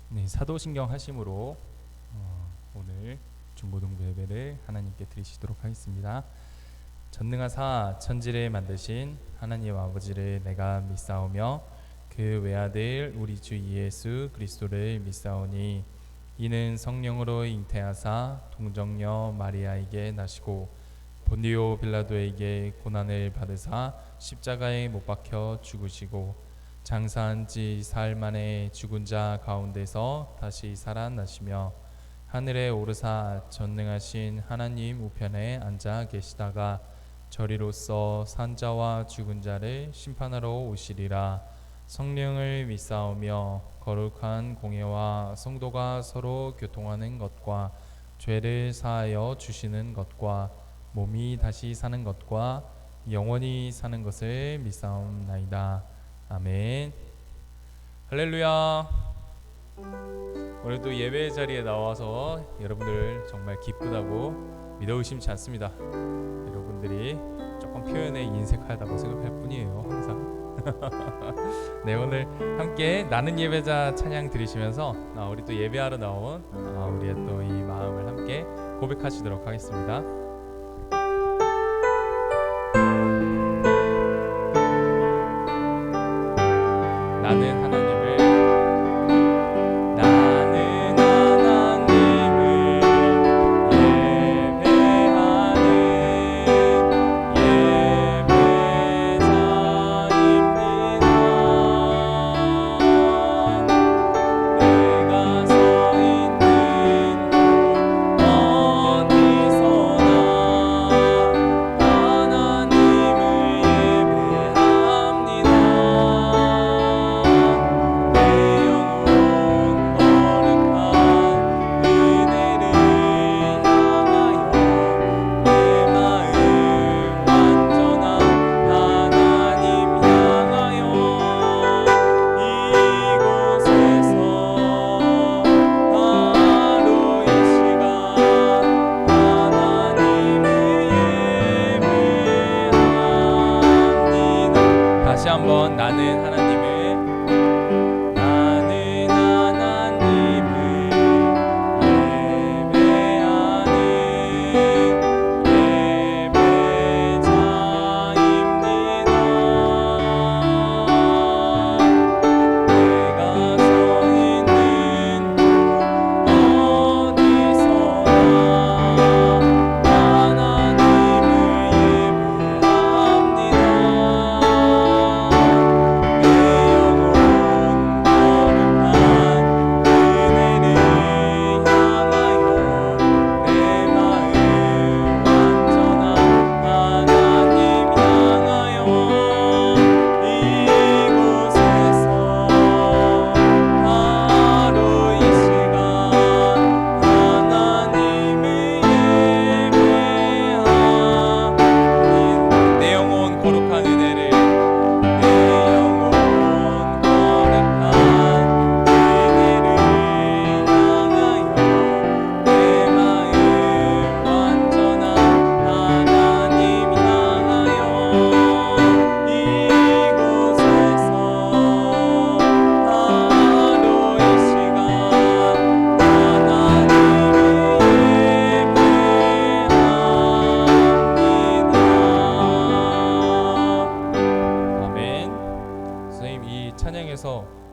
네, 사도신경 하심으로 오늘 중고등부 예배를 하나님께 드리시도록 하겠습니다. 전능하사 천지를 만드신 하나님 아버지를 내가 믿사오며 그 외아들 우리 주 예수 그리스도를 믿사오니 이는 성령으로 잉태하사 동정녀 마리아에게 나시고 본디오 빌라도에게 고난을 받으사 십자가에 못 박혀 죽으시고 장사한 지 사흘 만에 죽은 자 가운데서 다시 살아나시며 하늘에 오르사 전능하신 하나님 우편에 앉아 계시다가 저리로서 산자와 죽은 자를 심판하러 오시리라. 성령을 믿사오며 거룩한 공예와 성도가 서로 교통하는 것과 죄를 사하여 주시는 것과 몸이 다시 사는 것과 영원히 사는 것을 믿사옵나이다. 아멘. 할렐루야. 오늘도 예배 자리에 나와서 여러분들 정말 기쁘다고 믿어 의심치 않습니다. 여러분들이 조금 표현에 인색하다고 생각할 뿐이에요. 항상. 네, 오늘 함께 나는 예배자 찬양 들으시면서 우리 또 예배하러 나온 우리의 또 이 마음을 함께 고백하시도록 하겠습니다. 나는 한번 나는 하나님을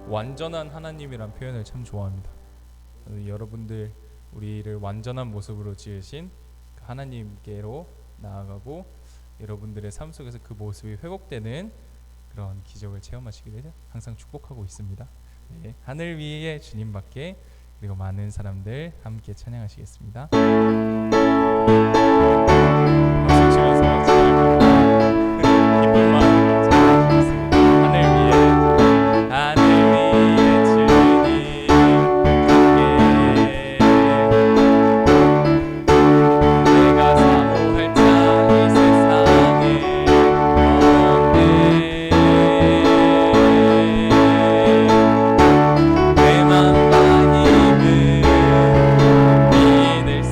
완전한 하나님이란 표현을 참 좋아합니다. 여러분들 우리를 완전한 모습으로 지으신 하나님께로 나아가고 여러분들의 삶 속에서 그 모습이 회복되는 그런 기적을 체험하시기를 항상 축복하고 있습니다. 네, 하늘 위에 주님밖에, 그리고 많은 사람들 함께 찬양하시겠습니다. 박수 치면서 기쁜 마음으로 찬양하시겠습니다. 하늘 위에 주님 함께, 내가 사모할 자 이 세상에 없네. 내 맘과 힘을 믿을 수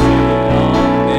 없네.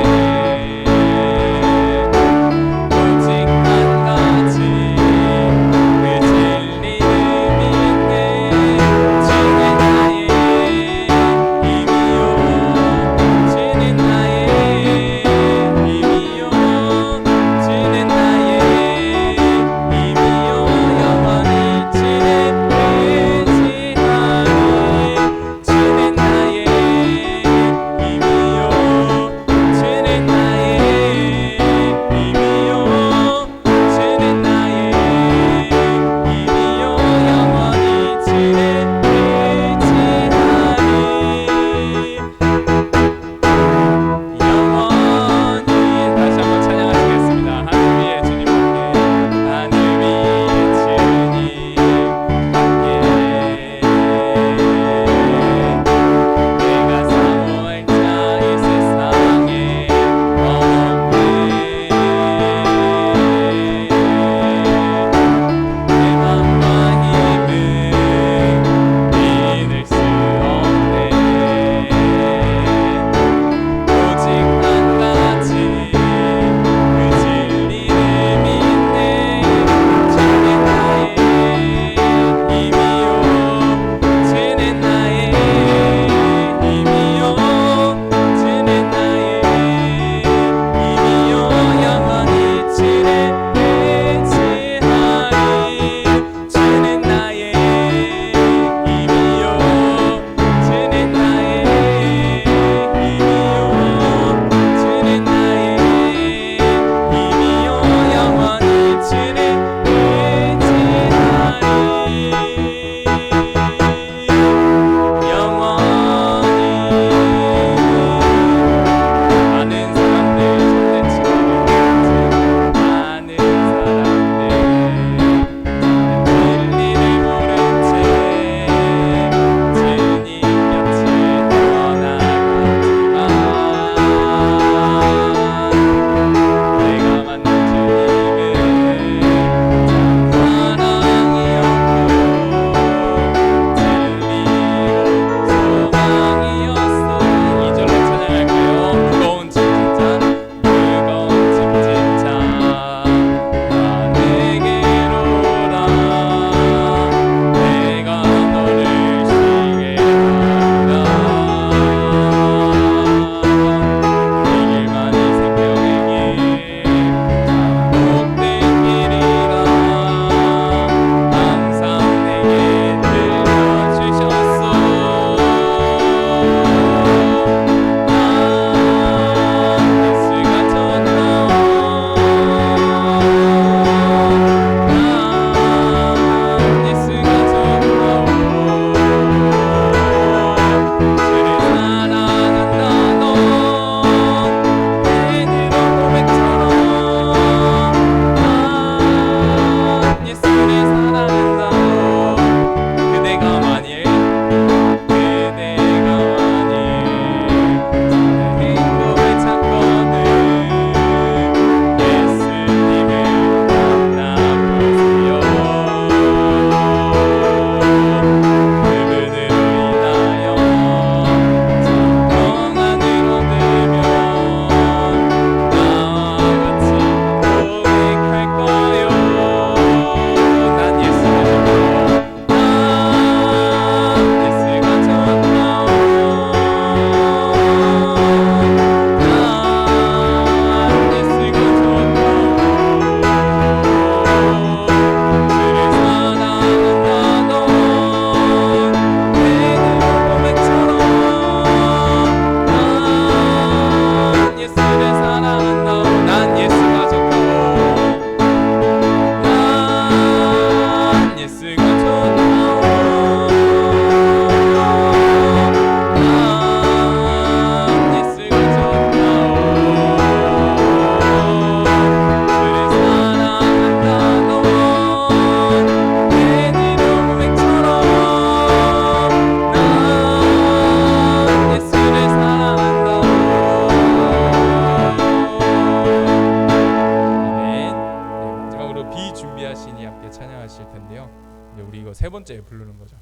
번째 부르는 거죠.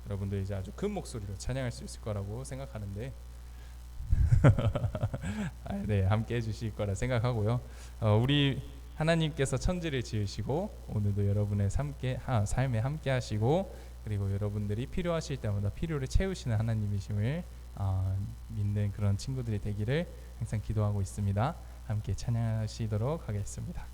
여러분들 이제 아주 큰 목소리로 찬양할 수 있을 거라고 생각하는데 네, 함께 해주실 거라 생각하고요. 우리 하나님께서 천지를 지으시고 오늘도 여러분의 삶에 함께 하시고, 그리고 여러분들이 필요하실 때마다 필요를 채우시는 하나님이심을 믿는 그런 친구들이 되기를 항상 기도하고 있습니다. 함께 찬양하시도록 하겠습니다.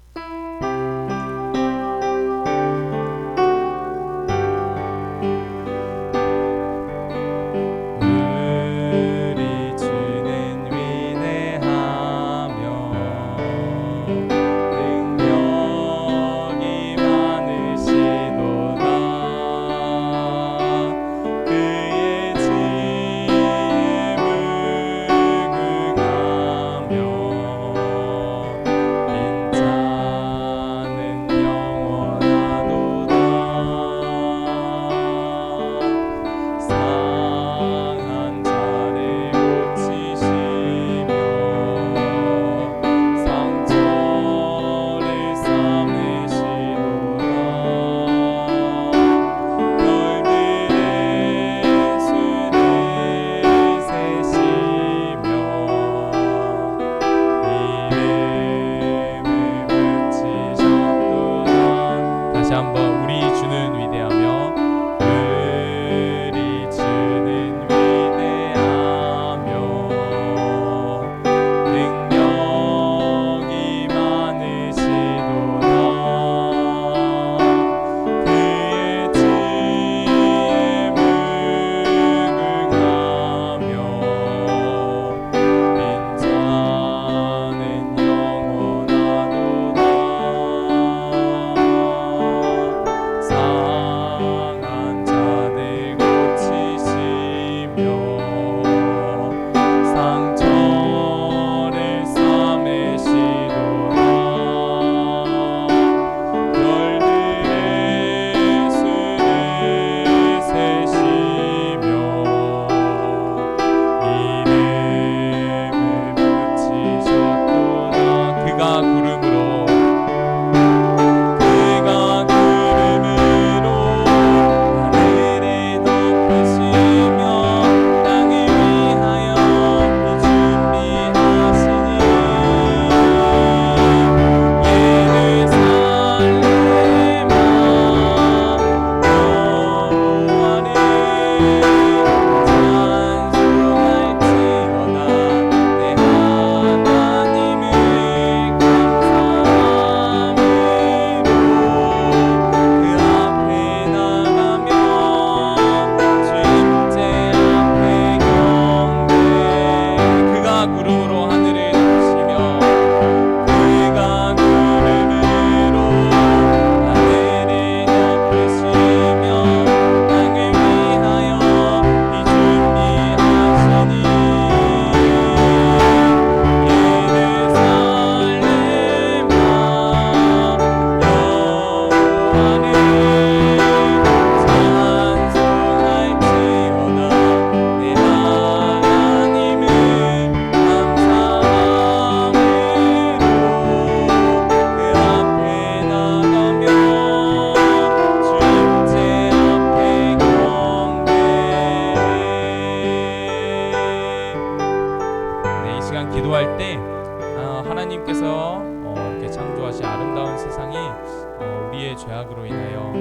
우리의 죄악으로 인하여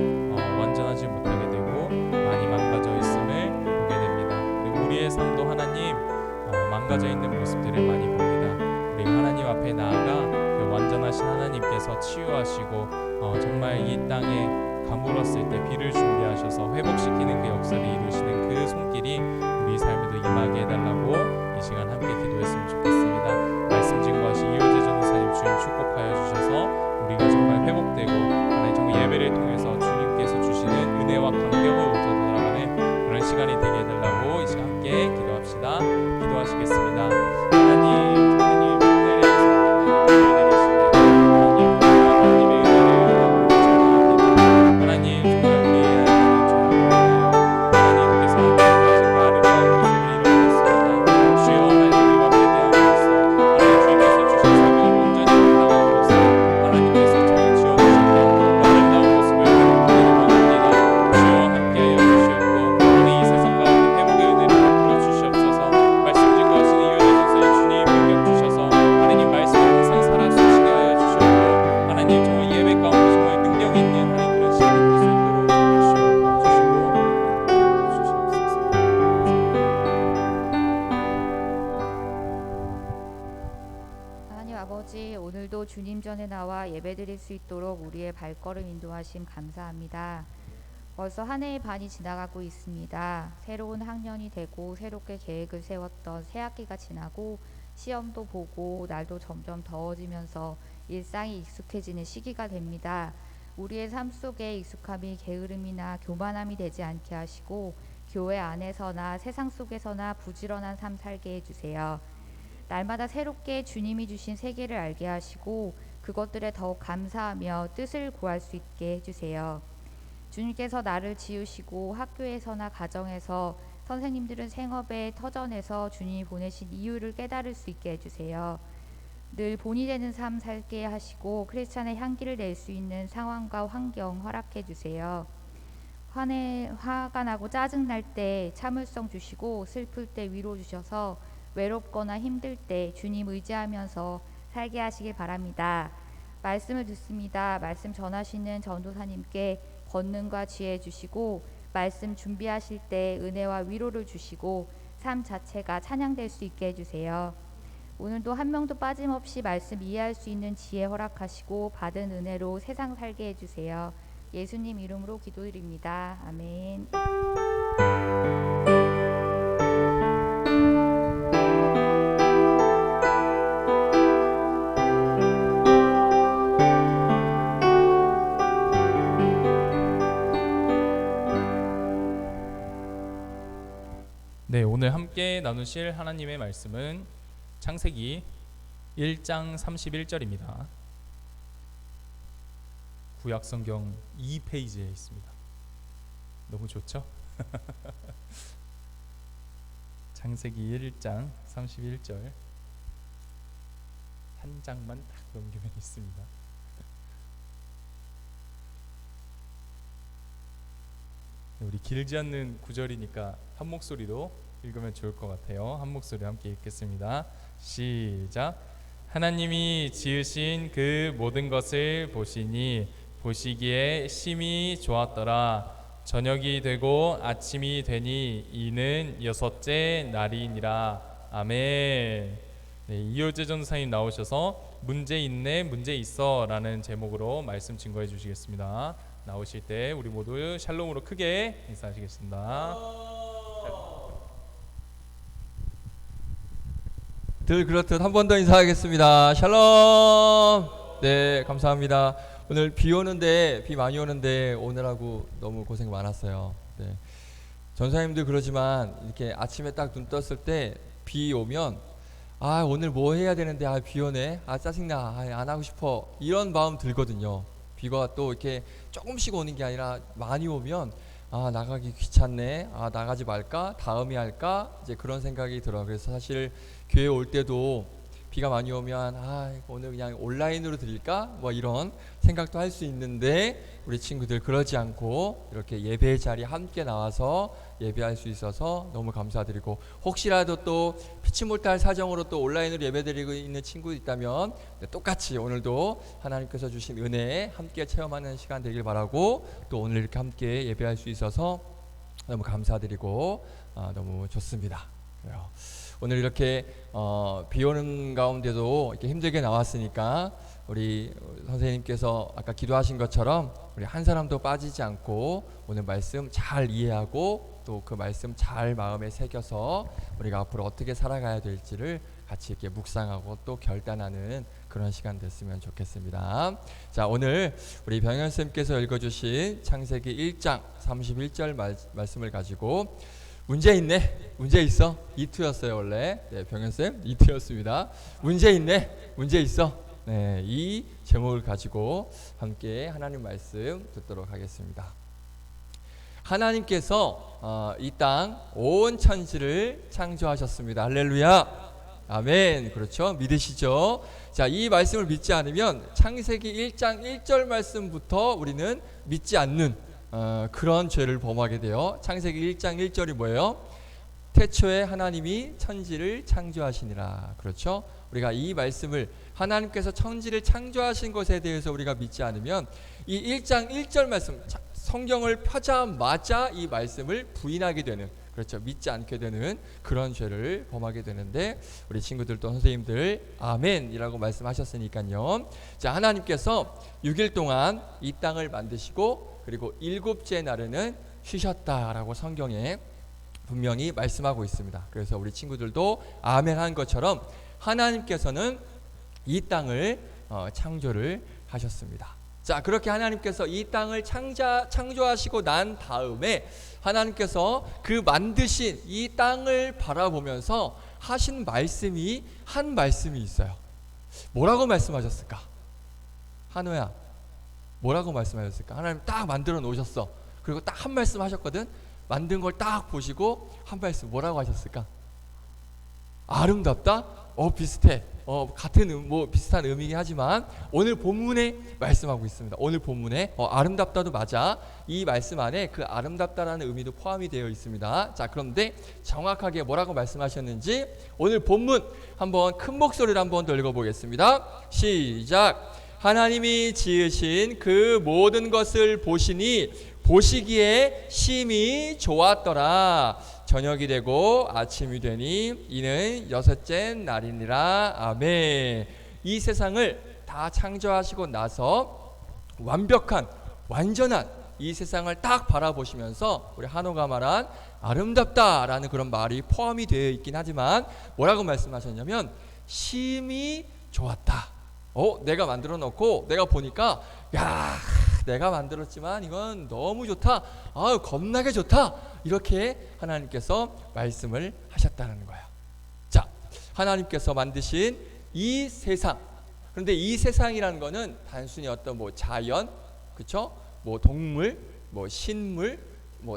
완전하지 못하게 되고 많이 망가져 있음을 보게 됩니다. 그리고 우리의 삶도 하나님 망가져 있는 모습들을 많이 봅니다. 우리가 하나님 앞에 나아가 그 완전하신 하나님께서 치유하시고 정말 이 땅에 가물었을 때 비를 준비하셔서 회복시키는 그 역사를 이루시는 그 손길이 우리 삶에도 임하게 해달라고 이 시간 함께 기도했으면 좋겠습니다. 말씀 증거하신 이효재 전도사님 주님 축복하여 주셔서 우리가 정말 회복되고 하나님 정말 예배를 통해서 주님께서 주시는 은혜와 감격으로 돌아가는 그런 시간이 되게 해달라고 이 시간 함께 기도합시다. 기도하시겠습니다. 하나님 은혜를 내리시네. 하나님의 은혜를 전합니다. 하나님 정말 우리의 하나님 죄악을 하나님께서 오늘도 주님 전에 나와 예배드릴 수 있도록 우리의 발걸음 인도하심 감사합니다. 벌써 한 해의 반이 지나가고 있습니다. 새로운 학년이 되고 새롭게 계획을 세웠던 새학기가 지나고 시험도 보고 날도 점점 더워지면서 일상이 익숙해지는 시기가 됩니다. 우리의 삶 속에 익숙함이 게으름이나 교만함이 되지 않게 하시고 교회 안에서나 세상 속에서나 부지런한 삶 살게 해주세요. 날마다 새롭게 주님이 주신 세계를 알게 하시고 그것들에 더욱 감사하며 뜻을 구할 수 있게 해주세요. 주님께서 나를 지으시고 학교에서나 가정에서 선생님들은 생업의 터전에서 주님이 보내신 이유를 깨달을 수 있게 해주세요. 늘 본이 되는 삶 살게 하시고 크리스찬의 향기를 낼 수 있는 상황과 환경 허락해 주세요. 화가 나고 짜증날 때 참을성 주시고 슬플 때 위로 주셔서 외롭거나 힘들 때 주님 의지하면서 살게 하시길 바랍니다. 말씀을 듣습니다. 말씀 전하시는 전도사님께 권능과 지혜 주시고 말씀 준비하실 때 은혜와 위로를 주시고 삶 자체가 찬양될 수 있게 해주세요. 오늘도 한 명도 빠짐없이 말씀 이해할 수 있는 지혜 허락하시고 받은 은혜로 세상 살게 해주세요. 예수님 이름으로 기도드립니다. 아멘. 네, 오늘 함께 나누실 하나님의 말씀은 창세기 1장 31절입니다. 구약성경 2페이지에 있습니다. 너무 좋죠? 창세기 1장 31절 한 장만 딱 넘기면 있습니다. 우리 길지 않는 구절이니까 한 목소리로 읽으면 좋을 것 같아요. 한 목소리 함께 읽겠습니다. 시작. 하나님이 지으신 그 모든 것을 보시니 보시기에 심히 좋았더라. 저녁이 되고 아침이 되니 이는 여섯째 날이니라. 아멘. 네, 이효재 전사님 나오셔서 문제 있네 문제 있어 라는 제목으로 말씀 증거해 주시겠습니다. 나오실 때 우리 모두 샬롬으로 크게 인사하시겠습니다. 늘 그렇듯 한 번 더 인사하겠습니다. 샬롬. 네, 감사합니다. 오늘 비 오는데 비 많이 오는데 오느라고 너무 고생 많았어요. 네. 전사님도 그러지만 이렇게 아침에 딱 눈 떴을 때 비 오면 아 오늘 뭐 해야 되는데 아 비 오네 아 짜증나 아, 안 하고 싶어 이런 마음 들거든요. 비가 또 이렇게 조금씩 오는 게 아니라 많이 오면 아 나가기 귀찮네 아 나가지 말까 다음에 할까 이제 그런 생각이 들어요. 그래서 사실 교회 올 때도 비가 많이 오면 아 오늘 그냥 온라인으로 드릴까 뭐 이런 생각도 할 수 있는데 우리 친구들 그러지 않고 이렇게 예배 자리에 함께 나와서 예배할 수 있어서 너무 감사드리고 혹시라도 또 피치 못할 사정으로 또 온라인으로 예배드리고 있는 친구 있다면 똑같이 오늘도 하나님께서 주신 은혜 함께 체험하는 시간 되길 바라고 또 오늘 이렇게 함께 예배할 수 있어서 너무 감사드리고 너무 좋습니다. 그래요. 오늘 이렇게 비 오는 가운데도 이렇게 힘들게 나왔으니까 우리 선생님께서 아까 기도하신 것처럼 우리 한 사람도 빠지지 않고 오늘 말씀 잘 이해하고 또 그 말씀 잘 마음에 새겨서 우리가 앞으로 어떻게 살아가야 될지를 같이 이렇게 묵상하고 또 결단하는 그런 시간 됐으면 좋겠습니다. 자, 오늘 우리 병현 쌤께서 읽어주신 창세기 1장 31절 말씀을 가지고 문제 있네 문제 있어 이투였어요 원래. 네, 병현쌤 이투였습니다. 문제 있네 문제 있어. 네, 이 제목을 가지고 함께 하나님 말씀 듣도록 하겠습니다. 하나님께서 이 땅 온 천지를 창조하셨습니다. 할렐루야 아멘. 그렇죠, 믿으시죠? 자, 이 말씀을 믿지 않으면 창세기 1장 1절 말씀부터 우리는 믿지 않는 그런 죄를 범하게 돼요. 창세기 1장 1절이 뭐예요? 태초에 하나님이 천지를 창조하시니라. 그렇죠? 우리가 이 말씀을 하나님께서 천지를 창조하신 것에 대해서 우리가 믿지 않으면 이 1장 1절 말씀 성경을 펴자마자 이 말씀을 부인하게 되는 그렇죠. 믿지 않게 되는 그런 죄를 범하게 되는데 우리 친구들도 선생님들 아멘이라고 말씀하셨으니까요. 자, 하나님께서 6일 동안 이 땅을 만드시고 그리고 일곱째 날에는 쉬셨다라고 성경에 분명히 말씀하고 있습니다. 그래서 우리 친구들도 아멘한 것처럼 하나님께서는 이 땅을 창조를 하셨습니다. 자, 그렇게 하나님께서 이 땅을 창조하시고 난 다음에 하나님께서 그 만드신 이 땅을 바라보면서 하신 말씀이 한 말씀이 있어요. 뭐라고 말씀하셨을까? 한우야, 뭐라고 말씀하셨을까? 하나님 딱 만들어 놓으셨어. 그리고 딱 한 말씀 하셨거든. 만든 걸 딱 보시고 한 말씀 뭐라고 하셨을까? 아름답다? 비슷해. 같은 비슷한 의미긴 하지만 오늘 본문에 말씀하고 있습니다. 오늘 본문에 아름답다도 맞아. 이 말씀 안에 그 아름답다라는 의미도 포함이 되어 있습니다. 자, 그런데 정확하게 뭐라고 말씀하셨는지 오늘 본문 한번 큰 목소리로 한번 더 읽어보겠습니다. 시작. 하나님이 지으신 그 모든 것을 보시니 보시기에 심히 좋았더라. 저녁이 되고 아침이 되니 이는 여섯째 날이니라. 아멘. 이 세상을 다 창조하시고 나서 완벽한 완전한 이 세상을 딱 바라보시면서 우리 한호가 말한 아름답다라는 그런 말이 포함이 되어 있긴 하지만 뭐라고 말씀하셨냐면 심히 좋았다. 내가 만들어 놓고 내가 보니까 야, 내가 만들었지만 이건 너무 좋다. 겁나게 좋다. 이렇게 하나님께서 말씀을 하셨다는 거예요. 자, 하나님께서 만드신 이 세상. 그런데 이 세상이라는 거는 단순히 어떤 자연, 그렇죠? 동물, 식물,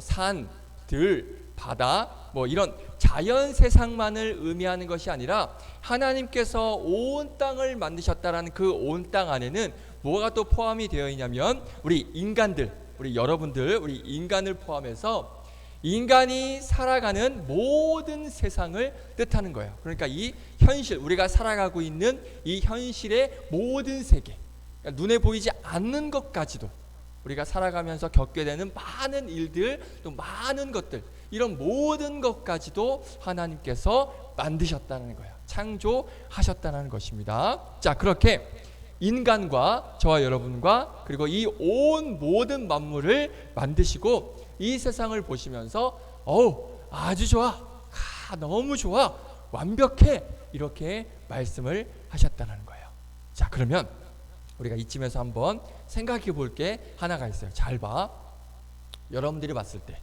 산, 들, 바다, 이런 자연 세상만을 의미하는 것이 아니라 하나님께서 온 땅을 만드셨다라는 그 온 땅 안에는 뭐가 또 포함이 되어 있냐면 우리 인간들, 우리 여러분들, 우리 인간을 포함해서 인간이 살아가는 모든 세상을 뜻하는 거예요. 그러니까 이 현실, 우리가 살아가고 있는 이 현실의 모든 세계, 그러니까 눈에 보이지 않는 것까지도 우리가 살아가면서 겪게 되는 많은 일들, 또 많은 것들, 이런 모든 것까지도 하나님께서 만드셨다는 거예요. 창조하셨다는 것입니다. 자, 그렇게 인간과 저와 여러분과 그리고 이 온 모든 만물을 만드시고 이 세상을 보시면서 아주 좋아, 너무 좋아, 완벽해, 이렇게 말씀을 하셨다는 거예요. 자, 그러면 우리가 이쯤에서 한번 생각해 볼 게 하나가 있어요. 잘 봐. 여러분들이 봤을 때,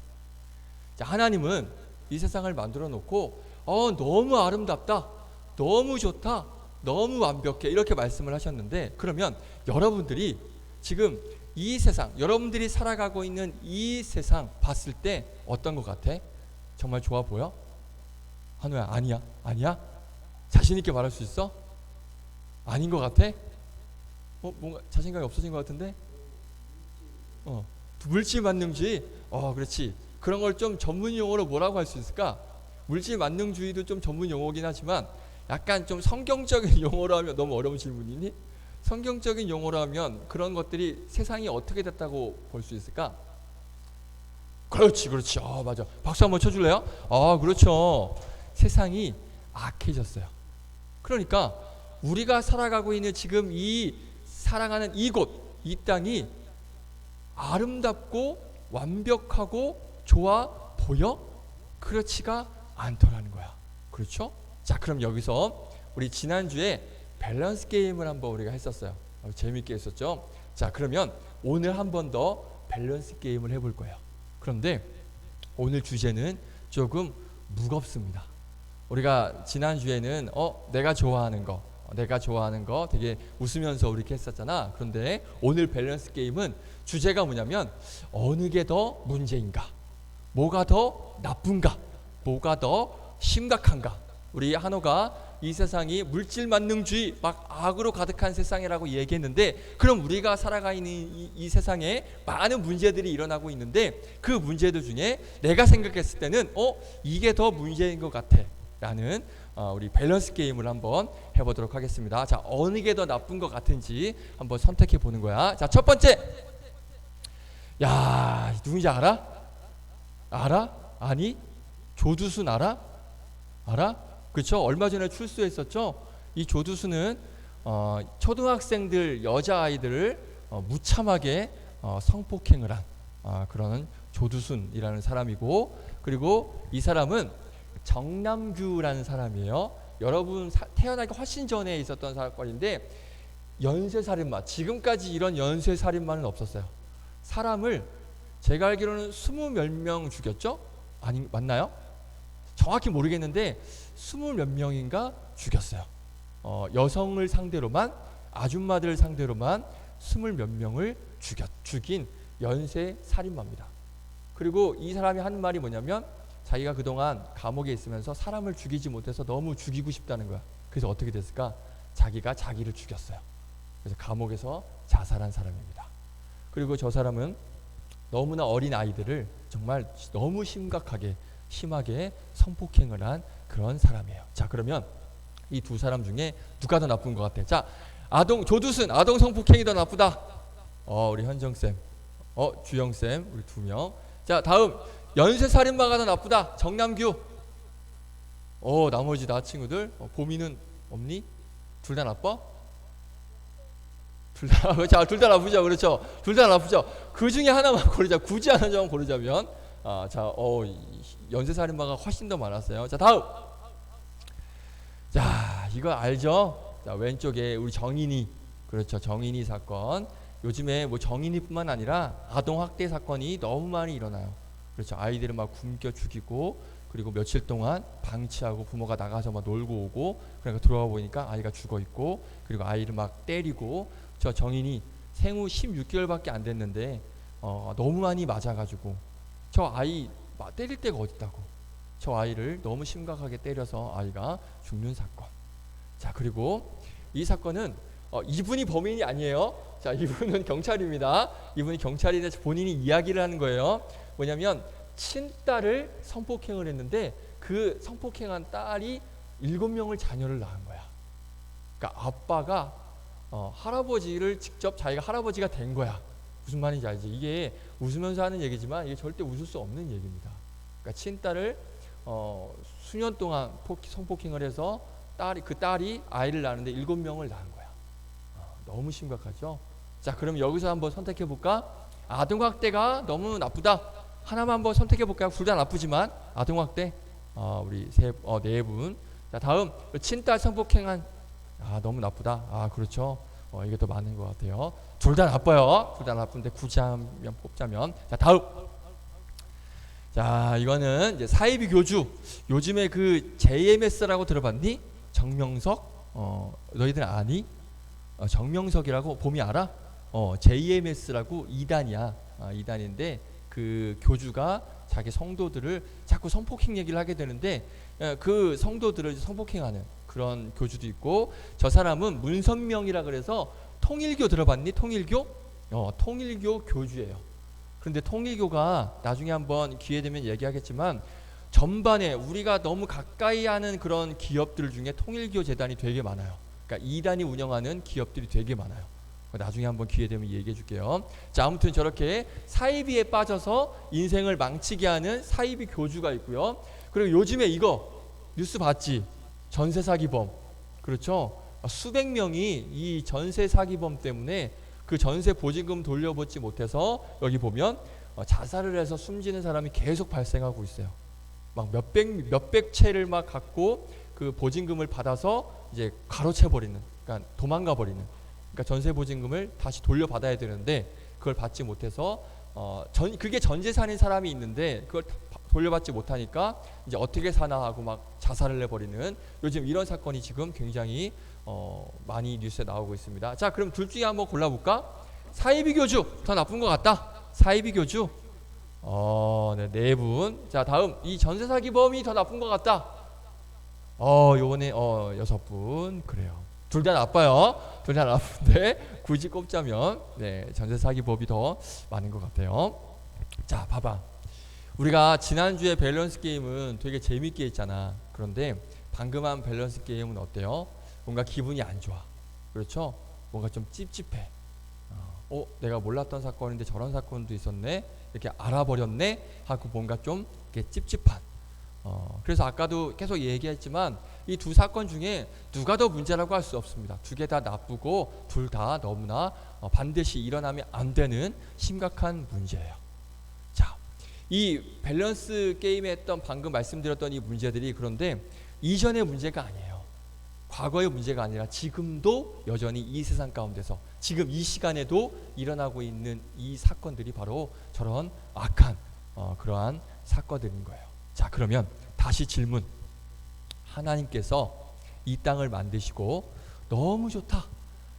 자, 하나님은 이 세상을 만들어 놓고 너무 아름답다, 너무 좋다, 너무 완벽해, 이렇게 말씀을 하셨는데, 그러면 여러분들이 지금 이 세상, 여러분들이 살아가고 있는 이 세상 봤을 때 어떤 것 같아? 정말 좋아 보여? 한우야, 아니야? 자신 있게 말할 수 있어? 아닌 것 같아? 뭔가 자신감이 없어진 것 같은데? 물질 만능주의? 그렇지. 그런 걸 좀 전문 용어로 뭐라고 할 수 있을까? 물질 만능주의도 좀 전문 용어긴 하지만 약간 좀 성경적인 용어로 하면, 너무 어려운 질문이니? 성경적인 용어로 하면 그런 것들이 세상이 어떻게 됐다고 볼 수 있을까? 그렇지. 맞아. 박수 한번 쳐줄래요? 그렇죠. 세상이 악해졌어요. 그러니까 우리가 살아가고 있는 지금 이 살아가는 이곳, 이 땅이 아름답고 완벽하고 좋아 보여? 그렇지가 않더라는 거야. 그렇죠? 자, 그럼 여기서 우리 지난주에 밸런스 게임을 한번 우리가 했었어요. 재밌게 했었죠. 자, 그러면 오늘 한 번 더 밸런스 게임을 해볼 거예요. 그런데 오늘 주제는 조금 무겁습니다. 우리가 지난주에는 내가 좋아하는 거 되게 웃으면서 우리 이렇게 했었잖아. 그런데 오늘 밸런스 게임은 주제가 뭐냐면 어느 게 더 문제인가, 뭐가 더 나쁜가, 뭐가 더 심각한가. 우리 한호가 이 세상이 물질 만능주의, 막 악으로 가득한 세상이라고 얘기했는데, 그럼 우리가 살아가 있는 이 세상에 많은 문제들이 일어나고 있는데 그 문제들 중에 내가 생각했을 때는 이게 더 문제인 것 같아 라는 우리 밸런스 게임을 한번 해보도록 하겠습니다. 자, 어느 게 더 나쁜 것 같은지 한번 선택해 보는 거야. 자, 첫 번째, 야, 누군지 알아? 아니? 조두순 알아? 그렇죠? 얼마 전에 출소했었죠. 이 조두순은 초등학생들 여자아이들을 무참하게 성폭행을 한 그런 조두순이라는 사람이고, 그리고 이 사람은 정남규라는 사람이에요. 여러분 태어나기 훨씬 전에 있었던 사건인데, 연쇄살인마, 지금까지 이런 연쇄살인마는 없었어요. 사람을 제가 알기로는 20몇 명 죽였죠? 아니, 맞나요? 정확히 모르겠는데 20몇 명인가 죽였어요. 여성을 상대로만, 아줌마들 상대로만 20몇 명을 죽인 연쇄 살인마입니다. 그리고 이 사람이 하는 말이 뭐냐면, 자기가 그동안 감옥에 있으면서 사람을 죽이지 못해서 너무 죽이고 싶다는 거야. 그래서 어떻게 됐을까? 자기가 자기를 죽였어요. 그래서 감옥에서 자살한 사람입니다. 그리고 저 사람은 너무나 어린 아이들을 정말 너무 심하게 성폭행을 한 그런 사람이에요. 자, 그러면 이 두 사람 중에 누가 더 나쁜 것 같아? 자, 조두순 아동 성폭행이 더 나쁘다. 우리 현정쌤, 주영쌤, 우리 2명. 자, 다음 연쇄살인마가 더 나쁘다. 정남규. 나머지 다 친구들. 보미는 없니? 둘 다 나빠? 둘 다 나쁘죠. 그렇죠. 둘 다 나쁘죠. 그 중에 하나만 고르자. 굳이 하나만 고르자면, 연쇄살인마가 훨씬 더 많았어요. 자, 다음. 자, 이거 알죠? 자, 왼쪽에 우리 정인이. 그렇죠. 정인이 사건. 요즘에 뭐 정인이뿐만 아니라 아동학대 사건이 너무 많이 일어나요. 그렇죠. 아이들을 막 굶겨 죽이고, 그리고 며칠 동안 방치하고 부모가 나가서 막 놀고 오고, 그러니까 들어와 보니까 아이가 죽어 있고, 그리고 아이를 막 때리고. 저 정인이 생후 16개월밖에 안 됐는데 너무 많이 맞아가지고, 저 아이 때릴 데가 어딨다고, 저 아이를 너무 심각하게 때려서 아이가 죽는 사건. 자, 그리고 이 사건은 이분이 범인이 아니에요. 자, 이분은 경찰입니다. 이분이 경찰인데 본인이 이야기를 하는 거예요. 뭐냐면 친딸을 성폭행을 했는데, 그 성폭행한 딸이 7명을 자녀를 낳은 거야. 그러니까 아빠가 할아버지를 직접, 자기가 할아버지가 된 거야. 무슨 말인지 알지? 이게 웃으면서 하는 얘기지만 이게 절대 웃을 수 없는 얘기입니다. 그러니까 친딸을 수년 동안 성폭행을 해서 그 딸이 아이를 낳는데 7명을 낳은 거야. 너무 심각하죠? 자, 그럼 여기서 한번 선택해 볼까? 아동학대가 너무 나쁘다. 하나만 한번 선택해 볼까요? 둘 다 나쁘지만 아동학대. 우리 네 분. 자, 다음 친딸 성폭행한. 너무 나쁘다. 그렇죠. 이게 더 많은 것 같아요. 둘 다 나빠요. 둘 다 나쁜데 굳이 한명 뽑자면. 자, 다음. 자, 이거는 이제 사이비 교주. 요즘에 그 JMS라고 들어봤니? 정명석. 너희들 아니? 정명석이라고 봄이 알아? JMS라고 2단이야. 2단인데 그 교주가 자기 성도들을 자꾸 성폭행 얘기를 하게 되는데, 그 성도들을 성폭행하는 그런 교주도 있고, 저 사람은 문선명이라 그래서 통일교 들어봤니? 통일교? 통일교 교주예요. 그런데 통일교가 나중에 한번 기회 되면 얘기하겠지만, 전반에 우리가 너무 가까이 하는 그런 기업들 중에 통일교 재단이 되게 많아요. 그러니까 2단이 운영하는 기업들이 되게 많아요. 나중에 한번 기회 되면 얘기해 줄게요. 자, 아무튼 저렇게 사이비에 빠져서 인생을 망치게 하는 사이비 교주가 있고요. 그리고 요즘에 이거 뉴스 봤지? 전세 사기범. 그렇죠? 수백 명이 이 전세 사기범 때문에 그 전세 보증금 돌려받지 못해서 여기 보면 자살을 해서 숨지는 사람이 계속 발생하고 있어요. 막 몇백 채를 막 갖고 그 보증금을 받아서 이제 가로채 버리는, 그러니까 도망가 버리는. 그러니까 전세 보증금을 다시 돌려받아야 되는데 그걸 받지 못해서 그게 전재산인 사람이 있는데 그걸 돌려받지 못하니까 이제 어떻게 사나 하고 막 자살을 해버리는, 요즘 이런 사건이 지금 굉장히 많이 뉴스에 나오고 있습니다. 자, 그럼 둘 중에 한번 골라볼까? 사이비 교주 더 나쁜 것 같다. 사이비 교주. 네 분. 자, 다음 이 전세 사기범이 더 나쁜 것 같다. 요번에 6분. 그래요. 둘 다 나빠요. 둘 다 나쁜데 굳이 꼽자면 전세 사기범이 더 많은 것 같아요. 자, 봐봐. 우리가 지난주에 밸런스 게임은 되게 재밌게 했잖아. 그런데 방금 한 밸런스 게임은 어때요? 뭔가 기분이 안 좋아. 그렇죠? 뭔가 좀 찝찝해. 내가 몰랐던 사건인데 저런 사건도 있었네, 이렇게 알아버렸네 하고 뭔가 좀 이렇게 찝찝한 그래서 아까도 계속 얘기했지만 이 두 사건 중에 누가 더 문제라고 할 수 없습니다. 두 개 다 나쁘고 둘 다 너무나 반드시 일어나면 안 되는 심각한 문제예요. 자, 이 밸런스 게임에 했던 방금 말씀드렸던 이 문제들이 그런데 이전의 문제가 아니에요. 과거의 문제가 아니라 지금도 여전히 이 세상 가운데서 지금 이 시간에도 일어나고 있는 이 사건들이 바로 저런 악한 그러한 사건들인 거예요. 자, 그러면 다시 질문. 하나님께서 이 땅을 만드시고 너무 좋다,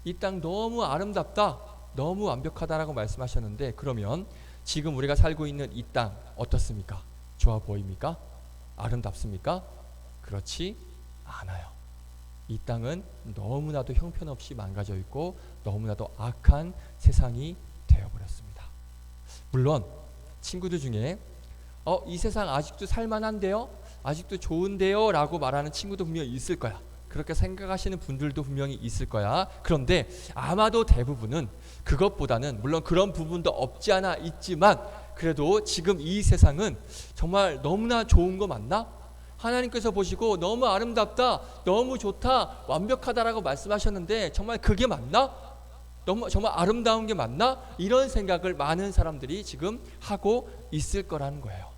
이 땅 너무 아름답다, 너무 완벽하다라고 말씀하셨는데, 그러면 지금 우리가 살고 있는 이 땅 어떻습니까? 좋아 보입니까? 아름답습니까? 그렇지 않아요. 이 땅은 너무나도 형편없이 망가져 있고 너무나도 악한 세상이 되어버렸습니다. 물론 친구들 중에 이 세상 아직도 살만한데요? 아직도 좋은데요? 라고 말하는 친구도 분명히 있을 거야. 그렇게 생각하시는 분들도 분명히 있을 거야. 그런데 아마도 대부분은 그것보다는, 물론 그런 부분도 없지 않아 있지만, 그래도 지금 이 세상은 정말 너무나 좋은 거 맞나? 하나님께서 보시고 너무 아름답다, 너무 좋다, 완벽하다라고 말씀하셨는데 정말 그게 맞나? 너무 정말 아름다운 게 맞나? 이런 생각을 많은 사람들이 지금 하고 있을 거라는 거예요.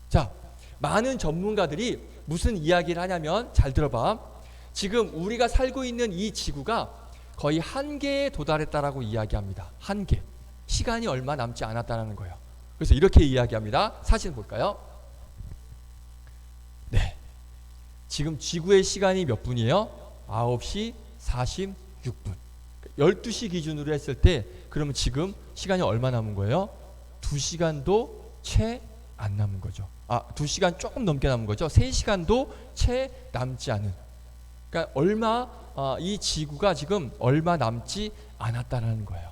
자, 많은 전문가들이 무슨 이야기를 하냐면, 잘 들어봐. 지금 우리가 살고 있는 이 지구가 거의 한계에 도달했다라고 이야기합니다. 한계. 시간이 얼마 남지 않았다는 거예요. 그래서 이렇게 이야기합니다. 사진 볼까요? 네. 지금 지구의 시간이 몇 분이에요? 9시 46분. 12시 기준으로 했을 때 그러면 지금 시간이 얼마 남은 거예요? 2시간도 채 안 남은 거죠. 2시간 조금 넘게 남은 거죠. 3시간도 채 남지 않은. 그러니까 이 지구가 지금 얼마 남지 않았다는 거예요.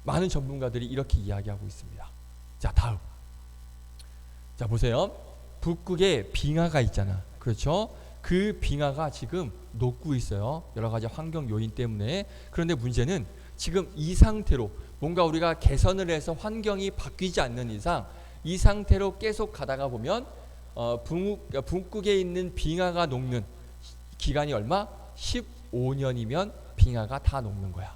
많은 전문가들이 이렇게 이야기하고 있습니다. 자, 다음. 자, 보세요. 북극에 빙하가 있잖아. 그렇죠? 그 빙하가 지금 녹고 있어요. 여러 가지 환경 요인 때문에. 그런데 문제는 지금 이 상태로 뭔가 우리가 개선을 해서 환경이 바뀌지 않는 이상 이 상태로 계속 가다가 보면 북극에 있는 빙하가 녹는 기간이 얼마? 15년이면 빙하가 다 녹는 거야.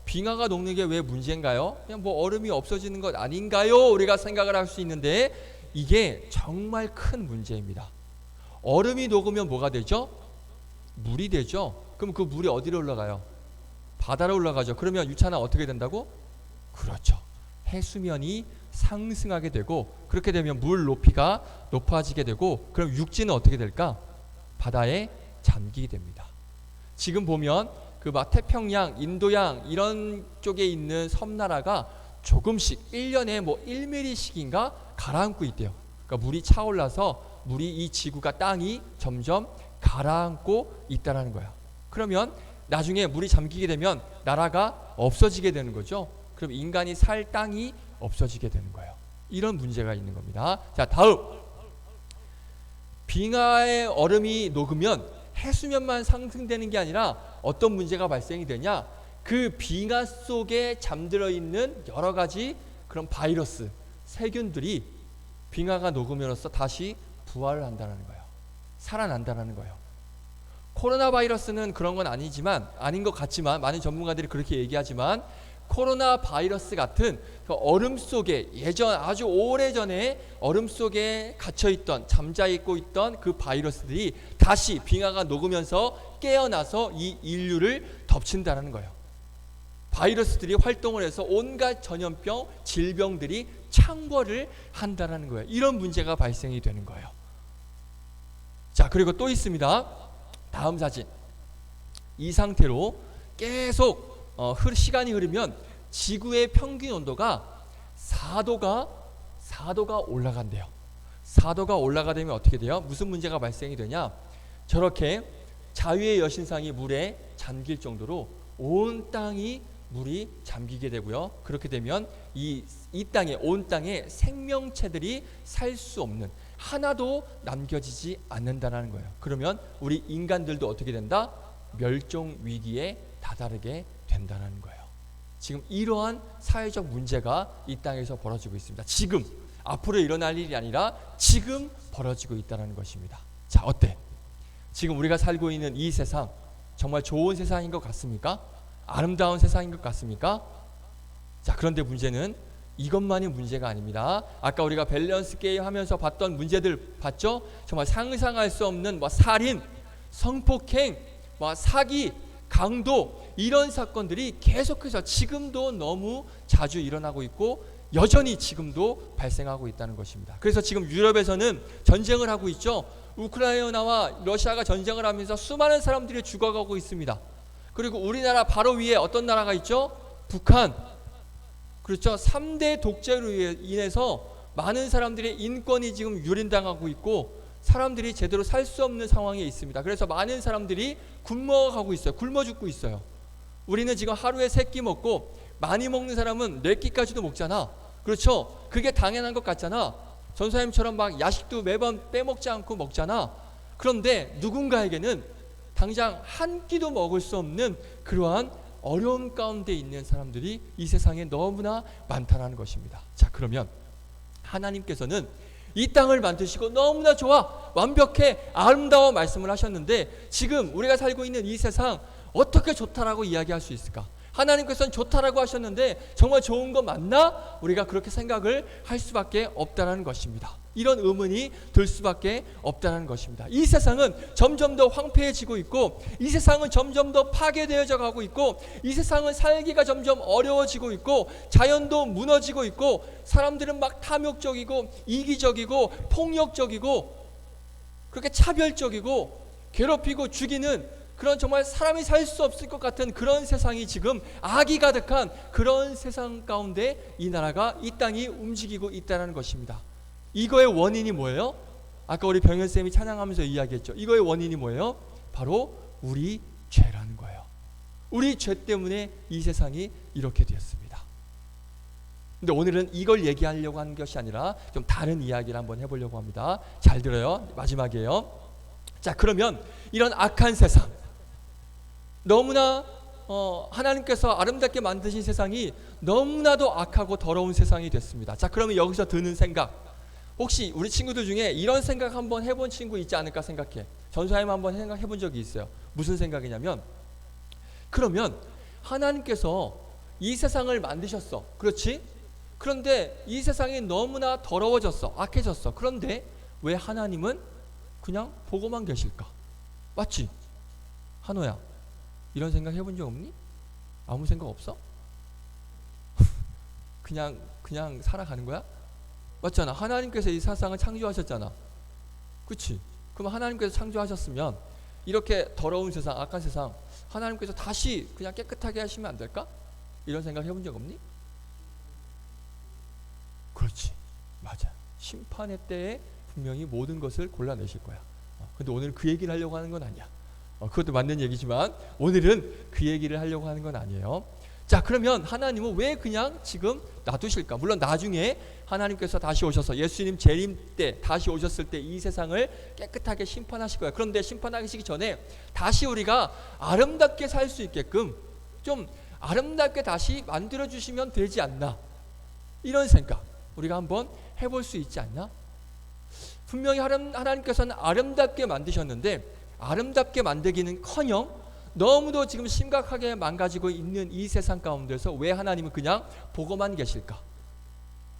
빙하가 녹는 게 왜 문제인가요? 그냥 뭐 얼음이 없어지는 것 아닌가요? 우리가 생각을 할 수 있는데 이게 정말 큰 문제입니다. 얼음이 녹으면 뭐가 되죠? 물이 되죠. 그럼 그 물이 어디로 올라가요? 바다로 올라가죠. 그러면 유찬아 어떻게 된다고? 그렇죠. 해수면이 상승하게 되고, 그렇게 되면 물 높이가 높아지게 되고, 그럼 육지는 어떻게 될까? 바다에 잠기게 됩니다. 지금 보면 그 막 태평양, 인도양 이런 쪽에 있는 섬나라가 조금씩 1년에 뭐 1mm씩인가 가라앉고 있대요. 그러니까 물이 차올라서 물이 이 지구가 땅이 점점 가라앉고 있다라는 거야. 그러면 나중에 물이 잠기게 되면 나라가 없어지게 되는 거죠. 그럼 인간이 살 땅이 없어지게 되는 거예요. 이런 문제가 있는 겁니다. 자, 다음. 빙하의 얼음이 녹으면 해수면만 상승되는 게 아니라 어떤 문제가 발생이 되냐? 그 빙하 속에 잠들어 있는 여러 가지 그런 바이러스, 세균들이 빙하가 녹음으로써 다시 부활을 한다는 거예요. 살아난다는 거예요. 코로나 바이러스는 그런 건 아닌 것 같지만, 많은 전문가들이 그렇게 얘기하지만, 코로나 바이러스 같은 그 얼음 속에 아주 오래전에 얼음 속에 갇혀있던, 잠자있고 있던 그 바이러스들이 다시 빙하가 녹으면서 깨어나서 이 인류를 덮친다는 거예요. 바이러스들이 활동을 해서 온갖 전염병, 질병들이 창궐을 한다는 거예요. 이런 문제가 발생이 되는 거예요. 자, 그리고 또 있습니다. 다음 사진. 이 상태로 계속 시간이 흐르면 지구의 평균 온도가 4도가 올라간대요. 4도가 올라가되면 어떻게 돼요? 무슨 문제가 발생이 되냐? 저렇게 자유의 여신상이 물에 잠길 정도로 온 땅이 물이 잠기게 되고요. 그렇게 되면 이 땅에, 온 땅에 생명체들이 살 수 없는, 하나도 남겨지지 않는다는 거예요. 그러면 우리 인간들도 어떻게 된다? 멸종 위기에 다다르게 된다는 거예요. 지금 이러한 사회적 문제가 이 땅에서 벌어지고 있습니다. 지금 앞으로 일어날 일이 아니라 지금 벌어지고 있다는 것입니다. 자, 어때? 지금 우리가 살고 있는 이 세상 정말 좋은 세상인 것 같습니까? 아름다운 세상인 것 같습니까? 자, 그런데 문제는 이것만이 문제가 아닙니다. 아까 우리가 밸런스 게임 하면서 봤던 문제들 봤죠? 정말 상상할 수 없는 살인, 성폭행, 사기, 강도 이런 사건들이 계속해서 지금도 너무 자주 일어나고 있고 여전히 지금도 발생하고 있다는 것입니다. 그래서 지금 유럽에서는 전쟁을 하고 있죠. 우크라이나와 러시아가 전쟁을 하면서 수많은 사람들이 죽어가고 있습니다. 그리고 우리나라 바로 위에 어떤 나라가 있죠? 북한. 그렇죠. 3대 독재로 인해서 많은 사람들의 인권이 지금 유린당하고 있고 사람들이 제대로 살 수 없는 상황에 있습니다. 그래서 많은 사람들이 굶어가고 있어요. 굶어 죽고 있어요. 우리는 지금 하루에 3끼 먹고 많이 먹는 사람은 4끼까지도 먹잖아. 그렇죠. 그게 당연한 것 같잖아. 전사님처럼 막 야식도 매번 빼먹지 않고 먹잖아. 그런데 누군가에게는 당장 한 끼도 먹을 수 없는 그러한 어려움 가운데 있는 사람들이 이 세상에 너무나 많다는 것입니다. 자, 그러면 하나님께서는 이 땅을 만드시고 너무나 좋아, 완벽해, 아름다워 말씀을 하셨는데 지금 우리가 살고 있는 이 세상 어떻게 좋다라고 이야기할 수 있을까? 하나님께서는 좋다라고 하셨는데 정말 좋은 거 맞나? 우리가 그렇게 생각을 할 수밖에 없다는 것입니다. 이런 의문이 들 수밖에 없다는 것입니다. 이 세상은 점점 더 황폐해지고 있고 이 세상은 점점 더 파괴되어져 가고 있고 이 세상은 살기가 점점 어려워지고 있고 자연도 무너지고 있고 사람들은 막 탐욕적이고 이기적이고 폭력적이고 그렇게 차별적이고 괴롭히고 죽이는 그런 정말 사람이 살 수 없을 것 같은 그런 세상이 지금 악이 가득한 그런 세상 가운데 이 나라가 이 땅이 움직이고 있다는 것입니다. 이거의 원인이 뭐예요? 아까 우리 병현쌤이 찬양하면서 이야기했죠. 이거의 원인이 뭐예요? 바로 우리 죄라는 거예요. 우리 죄 때문에 이 세상이 이렇게 되었습니다. 근데 오늘은 이걸 얘기하려고 하는 것이 아니라 좀 다른 이야기를 한번 해보려고 합니다. 잘 들어요. 마지막이에요. 자, 그러면 이런 악한 세상 너무나 하나님께서 아름답게 만드신 세상이 너무나도 악하고 더러운 세상이 됐습니다. 자, 그러면 여기서 드는 생각, 혹시 우리 친구들 중에 이런 생각 한번 해본 친구 있지 않을까 생각해. 전사님 한번 생각해 본 적이 있어요. 무슨 생각이냐면, 그러면 하나님께서 이 세상을 만드셨어. 그렇지? 그런데 이 세상이 너무나 더러워졌어. 악해졌어. 그런데 왜 하나님은 그냥 보고만 계실까? 맞지? 한호야, 이런 생각 해본 적 없니? 아무 생각 없어? 그냥 살아가는 거야? 맞잖아. 하나님께서 이 세상을 창조하셨잖아. 그치? 그럼 하나님께서 창조하셨으면 이렇게 더러운 세상, 악한 세상 하나님께서 다시 그냥 깨끗하게 하시면 안 될까? 이런 생각 해본 적 없니? 그렇지. 맞아. 심판의 때에 분명히 모든 것을 골라내실 거야. 근데 오늘 그 얘기를 하려고 하는 건 아니야. 그것도 맞는 얘기지만 오늘은 그 얘기를 하려고 하는 건 아니에요. 자, 그러면 하나님은 왜 그냥 지금 놔두실까? 물론 나중에 하나님께서 다시 오셔서 예수님 재림 때 다시 오셨을 때 이 세상을 깨끗하게 심판하실 거예요. 그런데 심판하시기 전에 다시 우리가 아름답게 살 수 있게끔 좀 아름답게 다시 만들어 주시면 되지 않나, 이런 생각 우리가 한번 해볼 수 있지 않나? 분명히 하나님께서는 아름답게 만드셨는데 아름답게 만들기는커녕 너무도 지금 심각하게 망가지고 있는 이 세상 가운데서 왜 하나님은 그냥 보고만 계실까?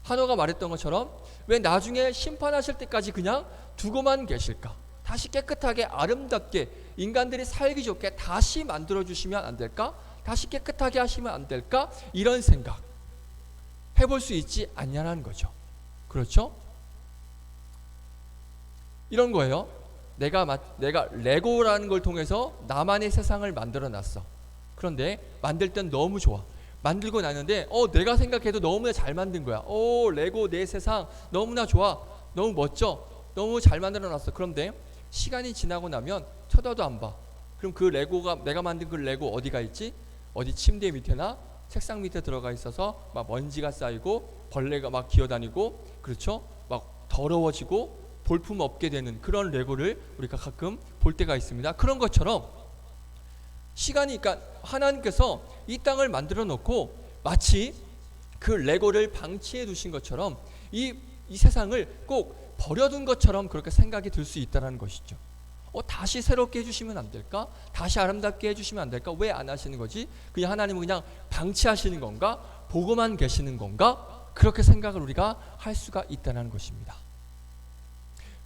한호가 말했던 것처럼 왜 나중에 심판하실 때까지 그냥 두고만 계실까? 다시 깨끗하게 아름답게 인간들이 살기 좋게 다시 만들어 주시면 안 될까? 다시 깨끗하게 하시면 안 될까? 이런 생각 해볼 수 있지 않냐는 거죠. 그렇죠? 이런 거예요. 내가 레고라는 걸 통해서 나만의 세상을 만들어 놨어. 그런데 만들 땐 너무 좋아. 만들고 나는데 내가 생각해도 너무나 잘 만든 거야. 레고 내 세상 너무나 좋아. 너무 멋져. 너무 잘 만들어 놨어. 그런데 시간이 지나고 나면 쳐다도 안 봐. 그럼 그 레고가, 내가 만든 그 레고 어디가 있지? 어디 침대 밑에나 책상 밑에 들어가 있어서 막 먼지가 쌓이고 벌레가 막 기어다니고, 그렇죠? 막 더러워지고 볼품 없게 되는 그런 레고를 우리가 가끔 볼 때가 있습니다. 그런 것처럼 시간이, 그러니까 하나님께서 이 땅을 만들어 놓고 마치 그 레고를 방치해 두신 것처럼 이 이 세상을 꼭 버려둔 것처럼 그렇게 생각이 들 수 있다는 것이죠. 다시 새롭게 해주시면 안 될까? 다시 아름답게 해주시면 안 될까? 왜 안 하시는 거지? 그냥 하나님은 그냥 방치하시는 건가? 보고만 계시는 건가? 그렇게 생각을 우리가 할 수가 있다는 것입니다.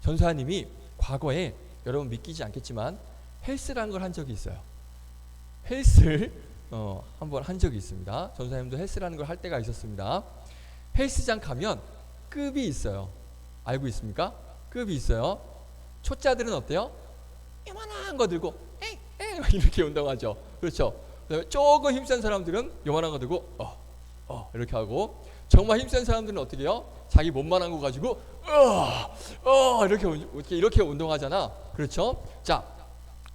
전사님이 과거에 여러분 믿기지 않겠지만 헬스라는 걸 한 적이 있어요. 헬스를 한번 한 적이 있습니다. 전사님도 헬스라는 걸 할 때가 있었습니다. 헬스장 가면 급이 있어요. 알고 있습니까? 급이 있어요. 초짜들은 어때요? 요만한 거 들고 에이 이렇게 운동하죠. 그렇죠. 그다음에 조금 힘센 사람들은 요만한 거 들고 이렇게 하고, 정말 힘센 사람들은 어떻게 해요? 자기 몸만한 거 가지고 이렇게 운동하잖아. 그렇죠? 자,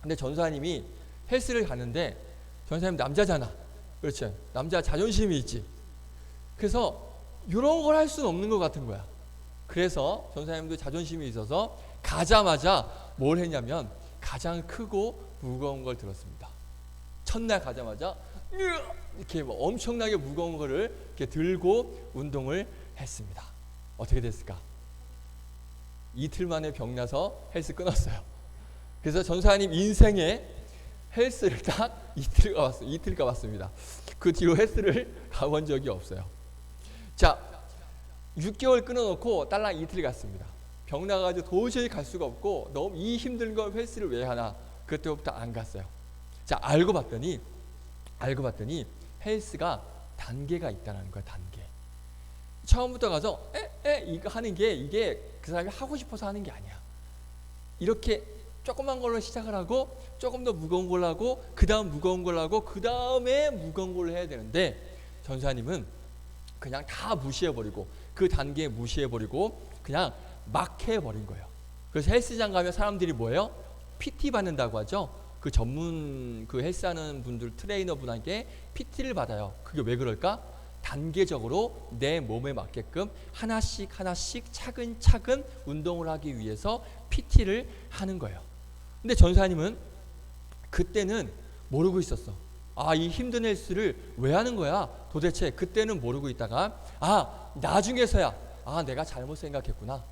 근데 전사님이 헬스를 가는데 전사님 남자잖아. 그렇지? 남자 자존심이 있지. 그래서 이런 걸 할 수는 없는 것 같은 거야. 그래서 전사님도 자존심이 있어서 가자마자 뭘 했냐면 가장 크고 무거운 걸 들었습니다. 첫날 가자마자 이렇게 엄청나게 무거운 거를 이렇게 들고 운동을 했습니다. 어떻게 됐을까? 이틀 만에 병나서 헬스 끊었어요. 그래서 전사님 인생에 헬스를 딱 이틀 가봤습니다. 그 뒤로 헬스를 가본 적이 없어요. 자, 6개월 끊어놓고 딸랑 이틀 갔습니다. 병 나가지고 도저히 갈 수가 없고 너무 이 힘든 걸 헬스를 왜 하나, 그때부터 안 갔어요. 자, 알고 봤더니 헬스가 단계가 있다는 거야. 단계. 처음부터 가서 이거 하는 게 이게 그 사람이 하고 싶어서 하는 게 아니야. 이렇게 조그만 걸로 시작을 하고 조금 더 무거운 걸로 하고 그 다음 무거운 걸로 하고 그 다음에 무거운 걸로 해야 되는데, 전사님은 그냥 다 무시해버리고 그 단계 무시해버리고 그냥 막 해버린 거예요. 그래서 헬스장 가면 사람들이 뭐예요? PT 받는다고 하죠. 그 전문 그 헬스하는 분들, 트레이너 분에게 PT를 받아요. 그게 왜 그럴까? 단계적으로 내 몸에 맞게끔 하나씩 차근차근 운동을 하기 위해서 PT를 하는 거예요. 근데 전사님은 그때는 모르고 있었어. 이 힘든 헬스를 왜 하는 거야? 도대체 그때는 모르고 있다가 나중에서야 내가 잘못 생각했구나.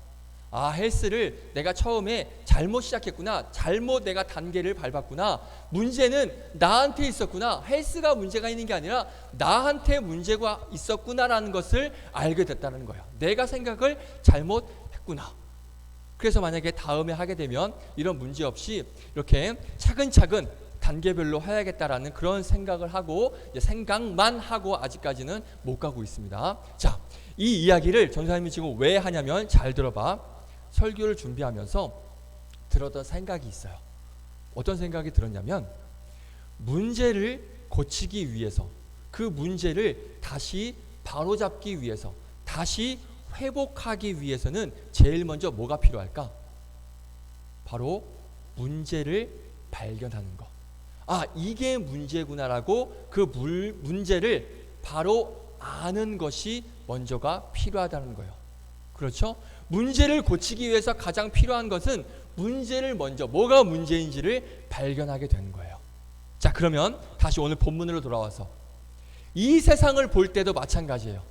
헬스를 내가 처음에 잘못 시작했구나. 잘못 내가 단계를 밟았구나. 문제는 나한테 있었구나. 헬스가 문제가 있는 게 아니라 나한테 문제가 있었구나라는 것을 알게 됐다는 거야. 내가 생각을 잘못했구나. 그래서 만약에 다음에 하게 되면 이런 문제 없이 이렇게 차근차근 단계별로 해야겠다라는 그런 생각을 하고 생각만 하고 아직까지는 못 가고 있습니다. 자, 이 이야기를 전사님이 지금 왜 하냐면 잘 들어봐. 설교를 준비하면서 들었던 생각이 있어요. 어떤 생각이 들었냐면 문제를 고치기 위해서, 그 문제를 다시 바로잡기 위해서, 다시 회복하기 위해서는 제일 먼저 뭐가 필요할까? 바로 문제를 발견하는 거. 이게 문제구나라고 그 문제를 바로 아는 것이 먼저가 필요하다는 거예요. 그렇죠? 문제를 고치기 위해서 가장 필요한 것은 문제를 먼저, 뭐가 문제인지를 발견하게 되는 거예요. 자, 그러면 다시 오늘 본문으로 돌아와서 이 세상을 볼 때도 마찬가지예요.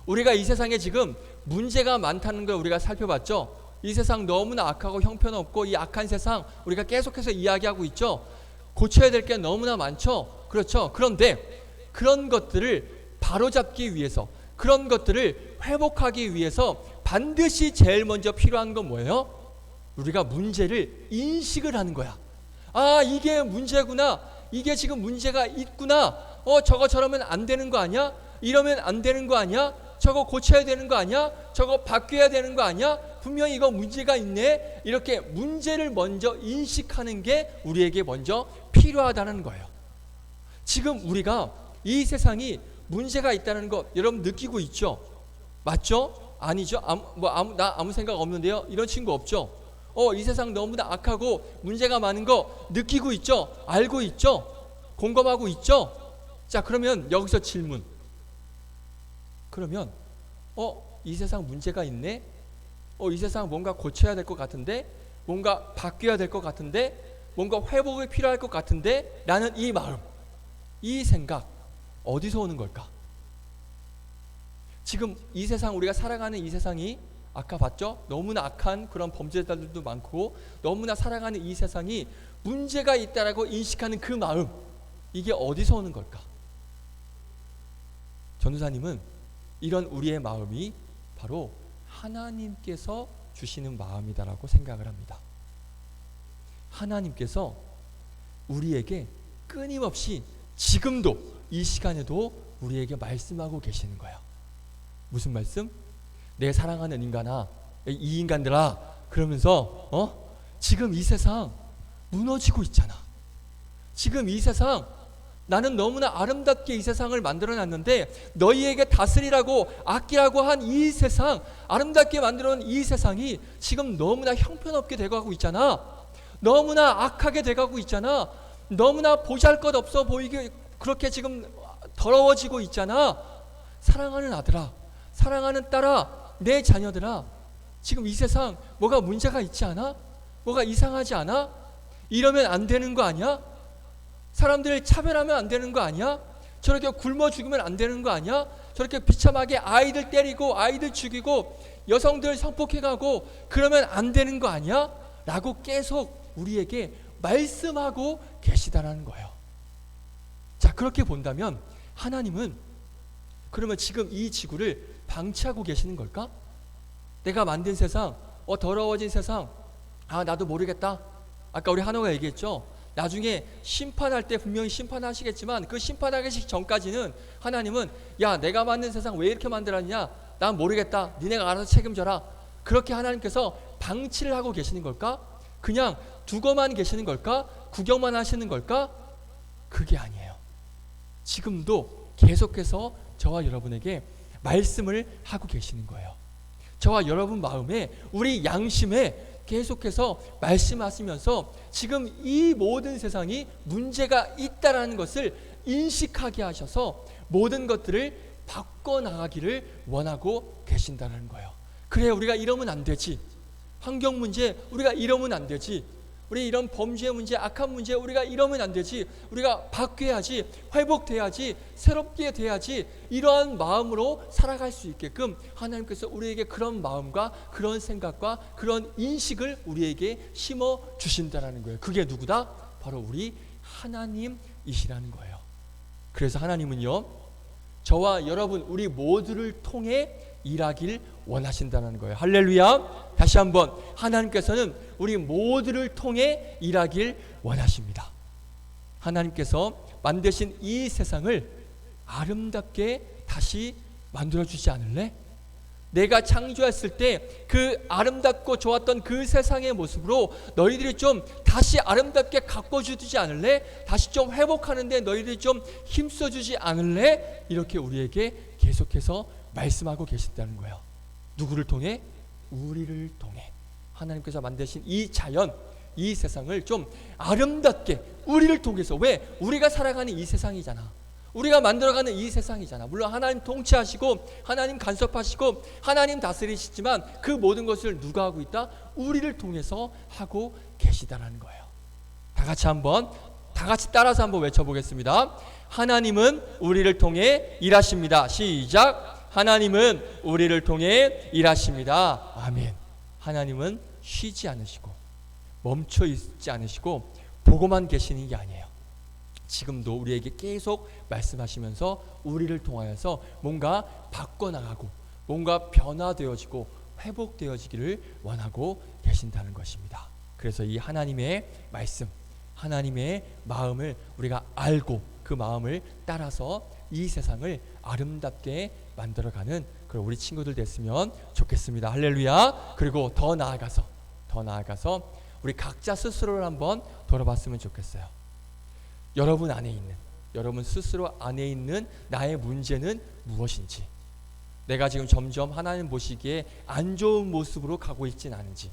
우리가 이 세상에 지금 문제가 많다는 걸 우리가 살펴봤죠. 이 세상 너무나 악하고 형편없고 이 악한 세상 우리가 계속해서 이야기하고 있죠. 고쳐야 될 게 너무나 많죠. 그렇죠. 그런데 그런 것들을 바로잡기 위해서, 그런 것들을 회복하기 위해서 반드시 제일 먼저 필요한 건 뭐예요? 우리가 문제를 인식을 하는 거야. 이게 문제구나. 이게 지금 문제가 있구나. 저거 저러면 안 되는 거 아니야? 이러면 안 되는 거 아니야? 저거 고쳐야 되는 거 아니야? 저거 바뀌어야 되는 거 아니야? 분명히 이거 문제가 있네. 이렇게 문제를 먼저 인식하는 게 우리에게 먼저 필요하다는 거예요. 지금 우리가 이 세상이 문제가 있다는 거 여러분 느끼고 있죠? 맞죠? 아니죠? 나 아무 생각 없는데요? 이런 친구 없죠? 이 세상 너무나 악하고 문제가 많은 거 느끼고 있죠? 알고 있죠? 공감하고 있죠? 자, 그러면 여기서 질문. 그러면 이 세상 문제가 있네? 이 세상 뭔가 고쳐야 될 것 같은데? 뭔가 바뀌어야 될 것 같은데? 뭔가 회복이 필요할 것 같은데? 라는 이 마음, 이 생각 어디서 오는 걸까? 지금 이 세상, 우리가 살아가는 이 세상이 아까 봤죠? 너무나 악한 그런 범죄자들도 많고 너무나 사랑하는 이 세상이 문제가 있다라고 인식하는 그 마음, 이게 어디서 오는 걸까? 전도사님은 이런 우리의 마음이 바로 하나님께서 주시는 마음이다라고 생각을 합니다. 하나님께서 우리에게 끊임없이 지금도 이 시간에도 우리에게 말씀하고 계시는 거예요. 무슨 말씀? 내 사랑하는 인간아, 이 인간들아, 그러면서 지금 이 세상 무너지고 있잖아. 지금 이 세상 나는 너무나 아름답게 이 세상을 만들어놨는데 너희에게 다스리라고 아끼라고 한 이 세상, 아름답게 만들어놓은 이 세상이 지금 너무나 형편없게 돼가고 있잖아. 너무나 악하게 돼가고 있잖아. 너무나 보잘것없어 보이게 그렇게 지금 더러워지고 있잖아. 사랑하는 아들아, 사랑하는 딸아, 내 자녀들아, 지금 이 세상 뭐가 문제가 있지 않아? 뭐가 이상하지 않아? 이러면 안 되는 거 아니야? 사람들을 차별하면 안 되는 거 아니야? 저렇게 굶어 죽으면 안 되는 거 아니야? 저렇게 비참하게 아이들 때리고 아이들 죽이고 여성들 성폭행하고 그러면 안 되는 거 아니야? 라고 계속 우리에게 말씀하고 계시다라는 거예요. 자, 그렇게 본다면 하나님은 그러면 지금 이 지구를 방치하고 계시는 걸까? 내가 만든 세상, 더러워진 세상, 나도 모르겠다. 아까 우리 한호가 얘기했죠. 나중에 심판할 때 분명히 심판하시겠지만 그 심판하기 전까지는 하나님은 야, 내가 만든 세상 왜 이렇게 만들었냐? 난 모르겠다. 니네가 알아서 책임져라. 그렇게 하나님께서 방치를 하고 계시는 걸까? 그냥 두고만 계시는 걸까? 구경만 하시는 걸까? 그게 아니에요. 지금도 계속해서 저와 여러분에게 말씀을 하고 계시는 거예요. 저와 여러분 마음에, 우리 양심에 계속해서 말씀하시면서 지금 이 모든 세상이 문제가 있다라는 것을 인식하게 하셔서 모든 것들을 바꿔나가기를 원하고 계신다는 거예요. 그래, 우리가 이러면 안 되지. 환경 문제 우리가 이러면 안 되지. 우리 이런 범죄 문제, 악한 문제 우리가 이러면 안 되지. 우리가 바뀌어야지, 회복돼야지, 새롭게 돼야지. 이러한 마음으로 살아갈 수 있게끔 하나님께서 우리에게 그런 마음과 그런 생각과 그런 인식을 우리에게 심어 주신다라는 거예요. 그게 누구다? 바로 우리 하나님이시라는 거예요. 그래서 하나님은요, 저와 여러분 우리 모두를 통해 일하길 원하신다는 거예요. 할렐루야. 다시 한번, 하나님께서는 우리 모두를 통해 일하길 원하십니다. 하나님께서 만드신 이 세상을 아름답게 다시 만들어주지 않을래? 내가 창조했을 때 그 아름답고 좋았던 그 세상의 모습으로 너희들이 좀 다시 아름답게 가꿔주지 않을래? 다시 좀 회복하는데 너희들이 좀 힘써주지 않을래? 이렇게 우리에게 계속해서 말씀하고 계신다는 거예요. 누구를 통해? 우리를 통해. 하나님께서 만드신 이 자연, 이 세상을 좀 아름답게 우리를 통해서. 왜? 우리가 살아가는 이 세상이잖아. 우리가 만들어가는 이 세상이잖아. 물론 하나님 통치하시고 하나님 간섭하시고 하나님 다스리시지만 그 모든 것을 누가 하고 있다? 우리를 통해서 하고 계시다라는 거예요. 다 같이 따라서 한번 외쳐보겠습니다. 하나님은 우리를 통해 일하십니다. 시작. 하나님은 우리를 통해 일하십니다. 아멘. 하나님은 쉬지 않으시고 멈춰 있지 않으시고 보고만 계시는 게 아니에요. 지금도 우리에게 계속 말씀하시면서 우리를 통하여서 뭔가 바꿔나가고 뭔가 변화되어지고 회복되어지기를 원하고 계신다는 것입니다. 그래서 이 하나님의 말씀, 하나님의 마음을 우리가 알고 그 마음을 따라서 이 세상을 아름답게 만들어가는 그런 우리 친구들 됐으면 좋겠습니다. 할렐루야. 그리고 더 나아가서 우리 각자 스스로를 한번 돌아봤으면 좋겠어요. 여러분 스스로 안에 있는 나의 문제는 무엇인지, 내가 지금 점점 하나님 보시기에 안 좋은 모습으로 가고 있진 않은지.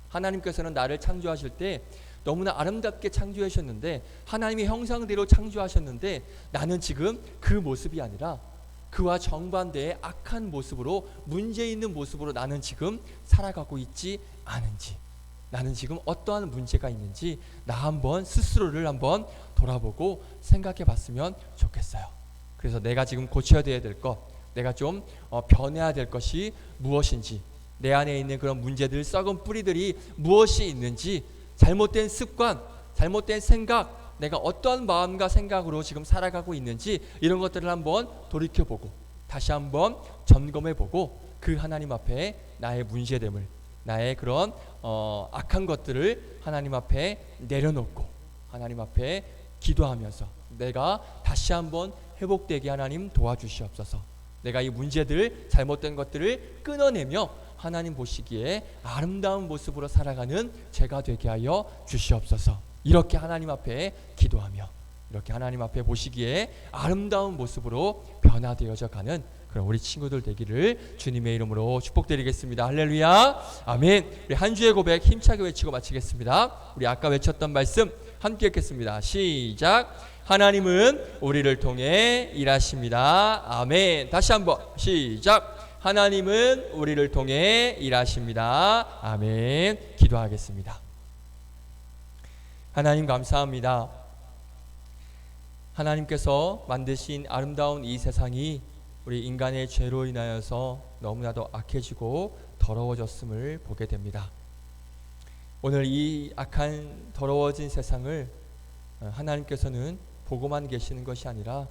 하나님께서는 나를 창조하실 때 너무나 아름답게 창조하셨는데, 하나님의 형상대로 창조하셨는데 나는 지금 그 모습이 아니라 그와 정반대의 악한 모습으로, 문제 있는 모습으로 나는 지금 살아가고 있지 않은지, 나는 지금 어떠한 문제가 있는지 나 한번 스스로를 한번 돌아보고 생각해 봤으면 좋겠어요. 그래서 내가 지금 고쳐야 될 것, 내가 좀 변해야 될 것이 무엇인지, 내 안에 있는 그런 문제들, 썩은 뿌리들이 무엇이 있는지, 잘못된 습관, 잘못된 생각, 내가 어떤 마음과 생각으로 지금 살아가고 있는지 이런 것들을 한번 돌이켜보고 다시 한번 점검해보고 그 하나님 앞에 나의 문제됨을, 나의 그런 악한 것들을 하나님 앞에 내려놓고 하나님 앞에 기도하면서 내가 다시 한번 회복되게 하나님 도와주시옵소서. 내가 이 문제들, 잘못된 것들을 끊어내며 하나님 보시기에 아름다운 모습으로 살아가는 제가 되게 하여 주시옵소서. 이렇게 하나님 앞에 기도하며 이렇게 하나님 앞에 보시기에 아름다운 모습으로 변화되어져 가는 그런 우리 친구들 되기를 주님의 이름으로 축복드리겠습니다. 할렐루야, 아멘. 우리 한 주의 고백 힘차게 외치고 마치겠습니다. 우리 아까 외쳤던 말씀 함께 읽겠습니다. 시작. 하나님은 우리를 통해 일하십니다. 아멘. 다시 한번 시작. 하나님은 우리를 통해 일하십니다. 아멘. 기도하겠습니다. 하나님 감사합니다. 하나님께서 만드신 아름다운 이 세상이 우리 인간의 죄로 인하여서 너무나도 악해지고 더러워졌음을 보게 됩니다. 오늘 이 악한 더러워진 세상을 하나님께서는 보고만 계시는 것이 아니라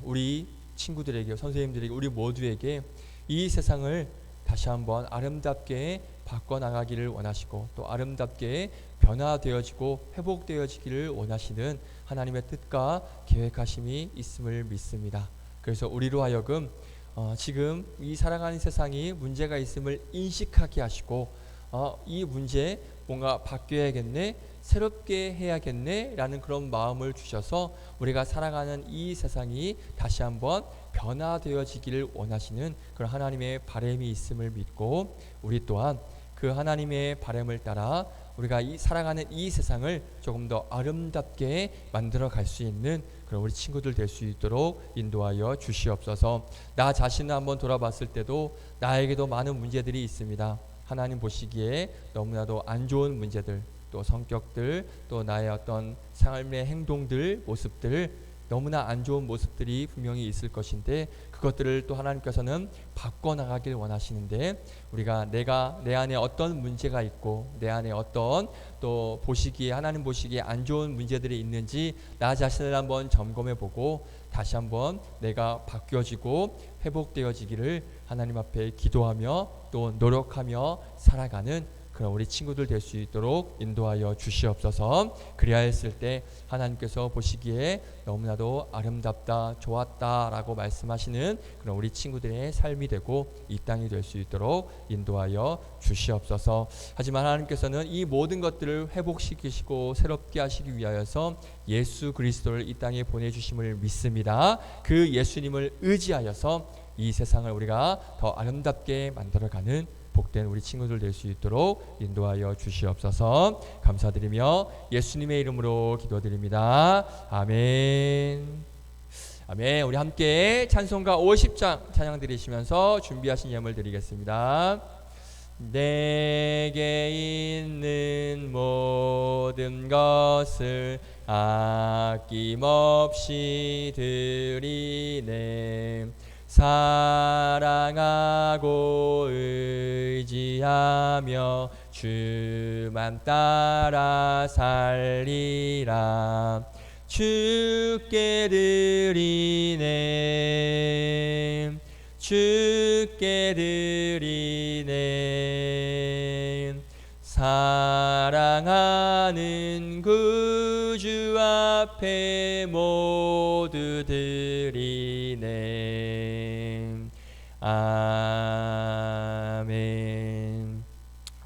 우리 친구들에게, 선생님들에게, 우리 모두에게 이 세상을 다시 한번 아름답게 바꿔나가기를 원하시고 또 아름답게 변화되어지고 회복되어지기를 원하시는 하나님의 뜻과 계획하심이 있음을 믿습니다. 그래서 우리로 하여금 지금 이 살아가는 세상이 문제가 있음을 인식하게 하시고 이 문제 뭔가 바뀌어야겠네, 새롭게 해야겠네 라는 그런 마음을 주셔서 우리가 살아가는 이 세상이 다시 한번 변화되어지기를 원하시는 그런 하나님의 바람이 있음을 믿고 우리 또한 그 하나님의 바람을 따라 우리가 살아가는 이 세상을 조금 더 아름답게 만들어 갈 수 있는 그런 우리 친구들 될 수 있도록 인도하여 주시옵소서. 나 자신을 한번 돌아봤을 때도 나에게도 많은 문제들이 있습니다. 하나님 보시기에 너무나도 안 좋은 문제들, 또 성격들, 또 나의 어떤 삶의 행동들, 모습들, 너무나 안 좋은 모습들이 분명히 있을 것인데 그것들을 또 하나님께서는 바꿔나가길 원하시는데 우리가 내가 내 안에 어떤 문제가 있고 내 안에 어떤 또 보시기에 하나님 보시기에 안 좋은 문제들이 있는지 나 자신을 한번 점검해보고 다시 한번 내가 바뀌어지고 회복되어지기를 하나님 앞에 기도하며 또 노력하며 살아가는 그런 우리 친구들 될 수 있도록 인도하여 주시옵소서. 그리하 했을 때 하나님께서 보시기에 너무나도 아름답다, 좋았다 라고 말씀하시는 그런 우리 친구들의 삶이 되고 이 땅이 될 수 있도록 인도하여 주시옵소서. 하지만 하나님께서는 이 모든 것들을 회복시키시고 새롭게 하시기 위하여서 예수 그리스도를 이 땅에 보내주심을 믿습니다. 그 예수님을 의지하여서 이 세상을 우리가 더 아름답게 만들어가는 복된 우리 친구들 될 수 있도록 인도하여 주시옵소서. 감사드리며 예수님의 이름으로 기도드립니다. 아멘. 아멘. 우리 함께 찬송가 50장 찬양 드리시면서 준비하신 예물 드리겠습니다. 내게 있는 모든 것을 아낌없이 드리네. 사랑하고 의지하며 주만 따라 살리라. 주께 드리네. 주께 드리네. 사랑하는 구주 앞에 모두 드리네. 아멘.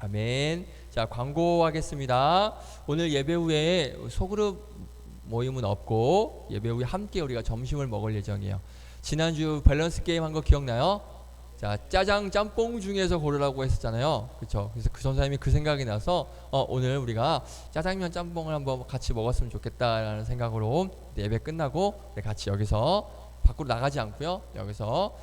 아멘. 자, 광고하겠습니다. 오늘 예배 후에 소그룹 모임은 없고 예배 후에 함께 우리가 점심을 먹을 예정이에요. 지난주 밸런스 게임 한 거 기억나요? 자, 짜장 짬뽕 중에서 고르라고 했었잖아요. 그렇죠? 그래서 그 전사님이 그 생각이 나서 오늘 우리가 짜장면 짬뽕을 한번 같이 먹었으면 좋겠다라는 생각으로 예배 끝나고 같이 여기서 밖으로 나가지 않고요. 여기서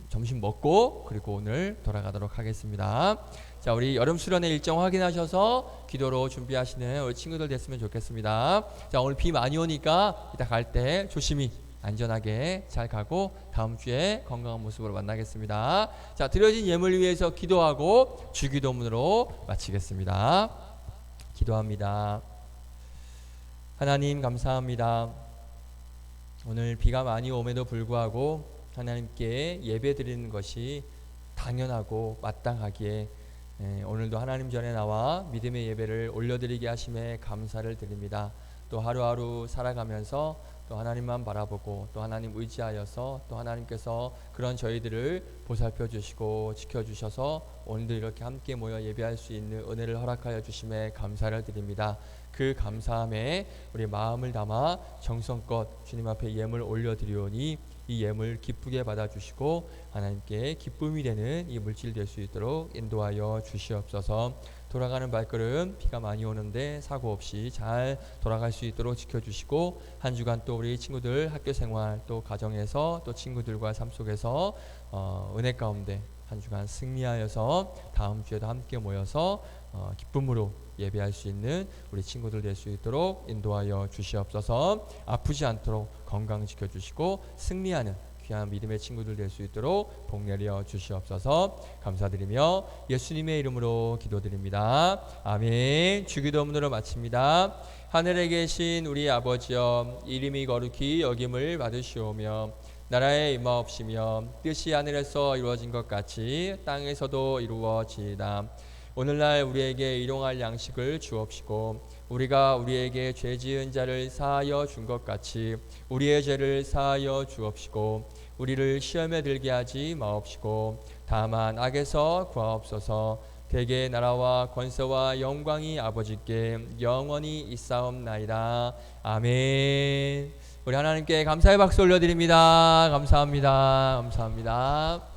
점심 먹고 그리고 오늘 돌아가도록 하겠습니다. 자, 우리 여름 수련회 일정 확인하셔서 기도로 준비하시는 우리 친구들 됐으면 좋겠습니다. 자, 오늘 비 많이 오니까 이따 갈 때 조심히 안전하게 잘 가고 다음 주에 건강한 모습으로 만나겠습니다. 자, 드려진 예물 위해서 기도하고 주기도문으로 마치겠습니다. 기도합니다. 하나님 감사합니다. 오늘 비가 많이 오에도 불구하고 하나님께 예배드리는 것이 당연하고 마땅하기에 오늘도 하나님 전에 나와 믿음의 예배를 올려드리게 하심에 감사를 드립니다. 또 하루하루 살아가면서 또 하나님만 바라보고 또 하나님 의지하여서 또 하나님께서 그런 저희들을 보살펴 주시고 지켜주셔서 오늘도 이렇게 함께 모여 예배할 수 있는 은혜를 허락하여 주심에 감사를 드립니다. 그 감사함에 우리 마음을 담아 정성껏 주님 앞에 예물 올려드리오니 이 예물 기쁘게 받아주시고 하나님께 기쁨이 되는 이 물질 될 수 있도록 인도하여 주시옵소서. 돌아가는 발걸음 비가 많이 오는데 사고 없이 잘 돌아갈 수 있도록 지켜주시고 한 주간 또 우리 친구들 학교 생활 또 가정에서 또 친구들과 삶 속에서 은혜 가운데 한 주간 승리하여서 다음 주에도 함께 모여서 기쁨으로 예배할 수 있는 우리 친구들 될 수 있도록 인도하여 주시옵소서. 아프지 않도록 건강 지켜주시고 승리하는 귀한 믿음의 친구들 될 수 있도록 복 내려 주시옵소서. 감사드리며 예수님의 이름으로 기도드립니다. 아멘. 주기도문으로 마칩니다. 하늘에 계신 우리 아버지여, 이름이 거룩히 여김을 받으시오며 나라에 임하옵시며 뜻이 하늘에서 이루어진 것 같이 땅에서도 이루어지이다. 오늘날 우리에게 일용할 양식을 주옵시고 우리가 우리에게 죄 지은 자를 사하여 준 것 같이 우리의 죄를 사하여 주옵시고 우리를 시험에 들게 하지 마옵시고 다만 악에서 구하옵소서. 대개 나라와 권세와 영광이 아버지께 영원히 있사옵나이다. 아멘. 우리 하나님께 감사의 박수 올려드립니다. 감사합니다. 감사합니다.